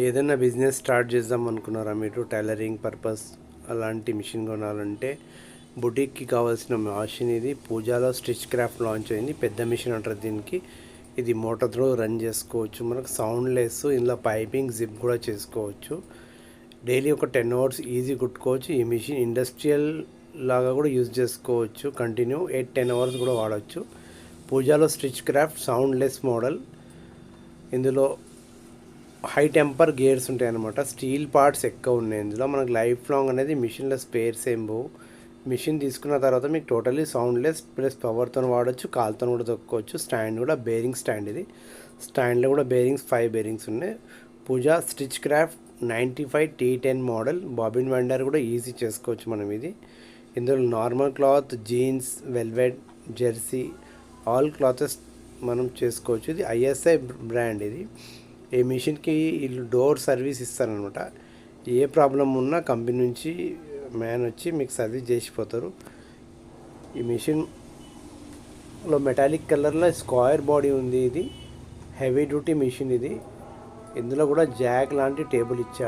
ఏదైనా business start చేద్దాం అనుకున్నారా మీరు? టైలరింగ్ పర్పస్ అలాంటి మిషన్ కొనాలంటే బుటీక్కి కావాల్సిన మిషన్ ఇది. పూజాలో స్టిచ్ క్రాఫ్ట్ లాంచ్ అయింది. పెద్ద మిషన్ అంటారు దీనికి. ఇది మోటార్తో రన్ చేసుకోవచ్చు. మనకు సౌండ్ లెస్. ఇందులో పైపింగ్ జిప్ కూడా చేసుకోవచ్చు. డైలీ ఒక 10 అవర్స్ ఈజీ కుట్టుకోవచ్చు. ఈ మిషన్ ఇండస్ట్రియల్ లాగా కూడా యూజ్ చేసుకోవచ్చు. కంటిన్యూ 8-10 అవర్స్ కూడా వాడచ్చు. పూజాలో stitch craft soundless model. ఇందులో హై టెంపర్ గేర్స్ ఉంటాయి అన్నమాట. స్టీల్ పార్ట్స్ ఎక్కువ ఉన్నాయి ఇందులో. మనకు లైఫ్ లాంగ్ అనేది మిషన్లో స్పేర్స్ ఏం పోవు. మిషన్ తీసుకున్న తర్వాత మీకు టోటలీ సౌండ్లెస్ ప్లస్ పవర్తో వాడచ్చు. కాలుతో కూడా తొక్కోవచ్చు. స్టాండ్ కూడా బేరింగ్ స్టాండ్ ఇది. స్టాండ్లో కూడా బేరింగ్స్ 5 బేరింగ్స్ ఉన్నాయి. పూజా స్టిచ్ క్రాఫ్ట్ 95 T10 మోడల్. బాబిన్ వెండర్ కూడా ఈజీ చేసుకోవచ్చు మనం ఇది. ఇందులో normal cloth, jeans, velvet, jersey all clothes మనం చేసుకోవచ్చు. ఇది ISI బ్రాండ్ ఇది. ఈ మిషన్కి వీళ్ళు డోర్ సర్వీస్ ఇస్తారనమాట. ఏ ప్రాబ్లం ఉన్నా కంపెనీ నుంచి మ్యాన్ వచ్చి మీకు సర్వీస్ చేసిపోతారు. ఈ మిషన్లో మెటాలిక్ కలర్లో స్క్వేర్ బాడీ ఉంది. ఇది హెవీ డ్యూటీ మిషన్ ఇది. ఇందులో కూడా జాక్ లాంటి టేబుల్ ఇచ్చాడు.